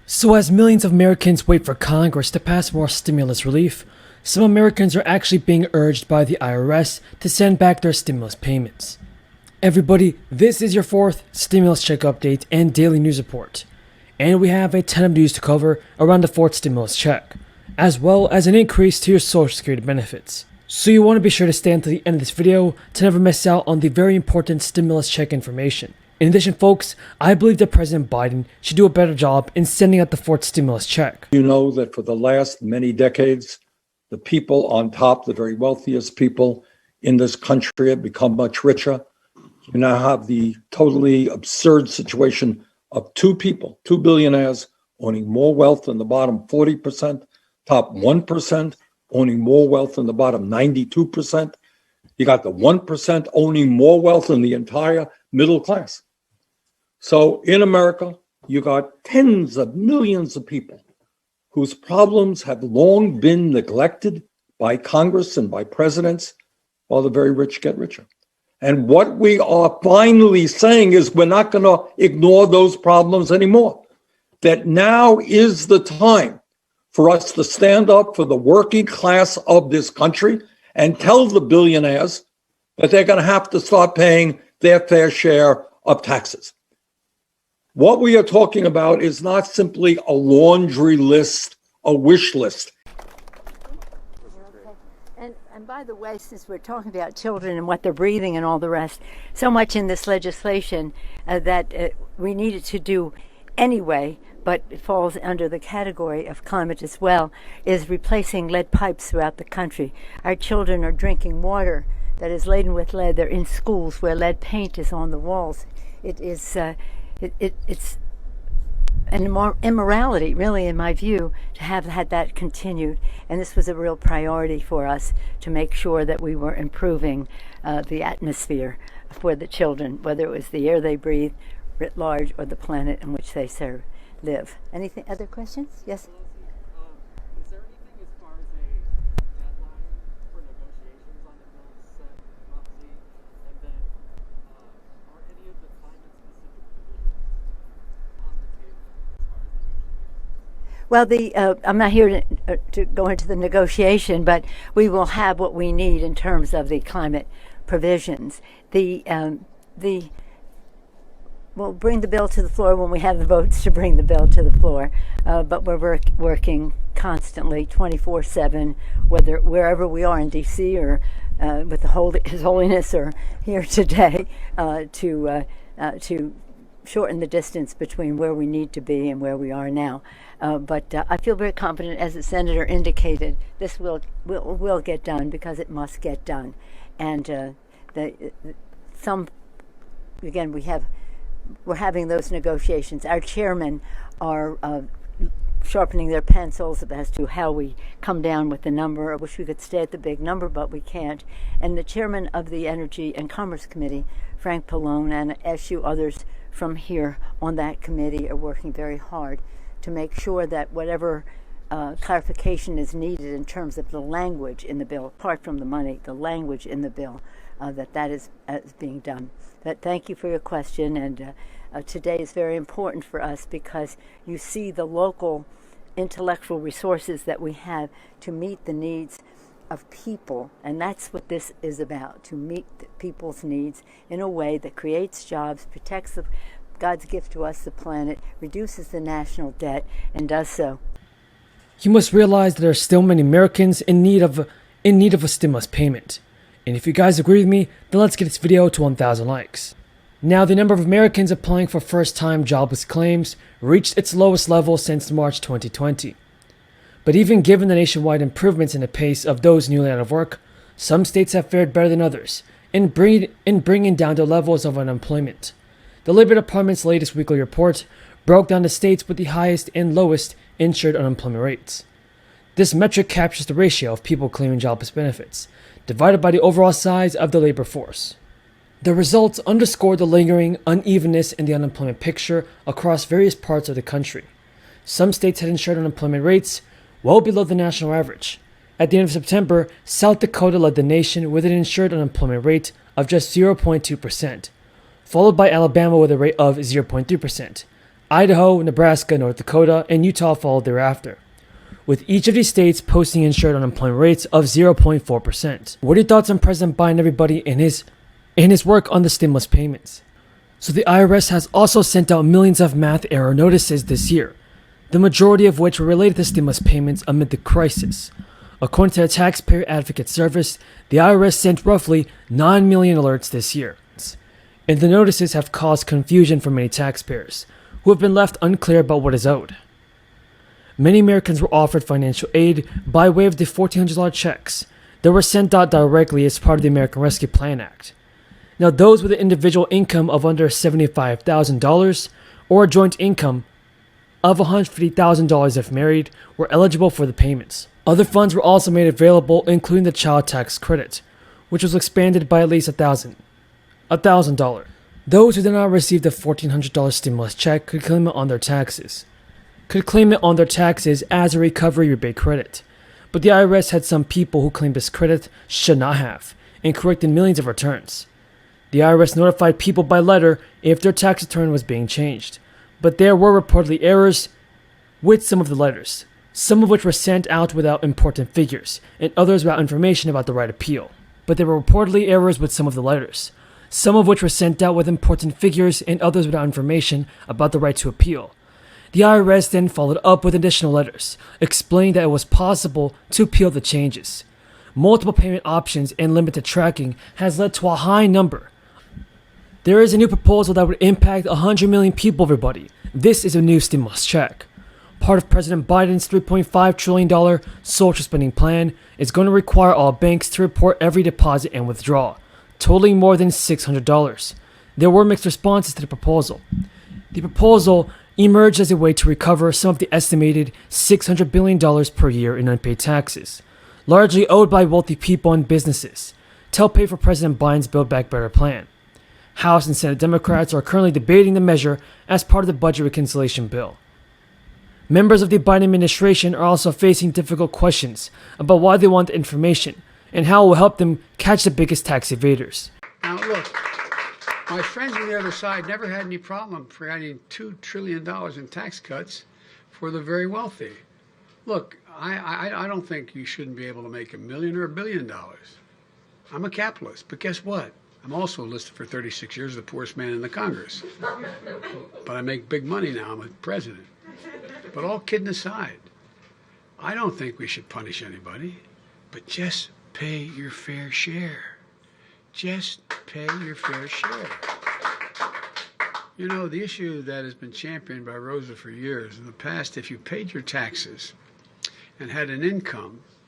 So as millions of Americans wait for Congress to pass more stimulus relief, some Americans are actually being urged by the IRS to send back their stimulus payments. Everybody, this is your fourth stimulus check update and daily news report. And we have a ton of news to cover around the fourth stimulus check, as well as an increase to your Social Security benefits. So you want to be sure to stay until the end of this video to never miss out on the very important stimulus check information. In addition, folks, I believe that President Biden should do a better job in sending out the fourth stimulus check. You know that for the last many decades, the people on top, the very wealthiest people in this country, have become much richer. You now have the totally absurd situation of two billionaires owning more wealth than the bottom 40%, top 1% owning more wealth than the bottom 92%. You got the 1% owning more wealth than the entire middle class. So in America, you got tens of millions of people whose problems have long been neglected by Congress and by presidents, while the very rich get richer. And what we are finally saying is we're not going to ignore those problems anymore. That now is the time for us to stand up for the working class of this country and tell the billionaires that they're going to have to start paying their fair share of taxes. What we are talking about is not simply a laundry list, a wish list. And by the way, since we're talking about children and what they're breathing and all the rest, so much in this legislation that we needed to do anyway, but it falls under the category of climate as well, is replacing lead pipes throughout the country. Our children are drinking water that is laden with lead. They're in schools where lead paint is on the walls. It is it's an immorality, really, in my view, to have had that continued. And this was a real priority for us to make sure that we were improving the atmosphere for the children, whether it was the air they breathe writ large or the planet in which they live. Anything? Other questions? Yes? Is there anything as far as a deadline for negotiations on the bill set roughly? And then are any of the climate-specific provisions on the table as far as negotiations? Well, I'm not here to go into the negotiation, but we will have what we need in terms of the climate provisions. We'll bring the bill to the floor when we have the votes to bring the bill to the floor, but we're working constantly, 24/7, wherever we are in D.C. or with His Holiness or here today, to shorten the distance between where we need to be and where we are now. But I feel very confident, as the senator indicated, this will get done because it must get done. And we're having those negotiations. Our chairmen are sharpening their pencils as to how we come down with the number. I wish we could stay at the big number, but we can't. And the chairman of the Energy and Commerce Committee, Frank Pallone, and as you others from here on that committee are working very hard to make sure that whatever clarification is needed in terms of the language in the bill, apart from the money, the language in the bill, that is being done. But thank you for your question, and today is very important for us because you see the local intellectual resources that we have to meet the needs of people, and that's what this is about, to meet people's needs in a way that creates jobs, protects God's gift to us, the planet, reduces the national debt, and does so. You must realize that there are still many Americans in need of a stimulus payment. And if you guys agree with me, then let's get this video to 1,000 likes. Now, the number of Americans applying for first-time jobless claims reached its lowest level since March 2020. But even given the nationwide improvements in the pace of those newly out of work, some states have fared better than others in bringing down the levels of unemployment. The Labor Department's latest weekly report broke down the states with the highest and lowest insured unemployment rates. This metric captures the ratio of people claiming jobless benefits, divided by the overall size of the labor force. The results underscore the lingering unevenness in the unemployment picture across various parts of the country. Some states had insured unemployment rates well below the national average. At the end of September, South Dakota led the nation with an insured unemployment rate of just 0.2%, followed by Alabama with a rate of 0.3%. Idaho, Nebraska, North Dakota, and Utah followed thereafter, with each of these states posting insured unemployment rates of 0.4%. What are your thoughts on President Biden, everybody, and his work on the stimulus payments? So the IRS has also sent out millions of math error notices this year, the majority of which were related to stimulus payments amid the crisis. According to the Taxpayer Advocate Service, the IRS sent roughly 9 million alerts this year, and the notices have caused confusion for many taxpayers, who have been left unclear about what is owed. Many Americans were offered financial aid by way of the $1,400 checks that were sent out directly as part of the American Rescue Plan Act. Now, those with an individual income of under $75,000 or a joint income of $150,000 if married were eligible for the payments. Other funds were also made available, including the child tax credit, which was expanded by at least $1,000. Those who did not receive the $1,400 stimulus check could claim it on their taxes. As a recovery rebate credit. But the IRS had some people who claimed this credit should not have, and corrected millions of returns. The IRS notified people by letter if their tax return was being changed, but there were reportedly errors with some of the letters, some of which were sent out without important figures, and others without information about the right appeal. But there were reportedly errors with some of the letters, some of which were sent out with important figures and others without information about the right to appeal. The IRS then followed up with additional letters, explaining that it was possible to appeal the changes. Multiple payment options and limited tracking has led to a high number. There is a new proposal that would impact 100 million people, everybody. This is a new stimulus check. Part of President Biden's $3.5 trillion social spending plan is going to require all banks to report every deposit and withdrawal, totaling more than $600. There were mixed responses to the proposal. The proposal emerged as a way to recover some of the estimated $600 billion per year in unpaid taxes, largely owed by wealthy people and businesses, to help pay for President Biden's Build Back Better plan. House and Senate Democrats are currently debating the measure as part of the budget reconciliation bill. Members of the Biden administration are also facing difficult questions about why they want the information and how it will help them catch the biggest tax evaders. Now look, my friends on the other side never had any problem providing $2 trillion in tax cuts for the very wealthy. Look, I don't think you shouldn't be able to make $1 million or $1 billion. I'm a capitalist, but guess what? I'm also listed for 36 years as the poorest man in the Congress. But I make big money now. I'm a president. But all kidding aside, I don't think we should punish anybody, but just pay your fair share. Just pay your fair share. You know, the issue that has been championed by Rosa for years, in the past, if you paid your taxes and had an income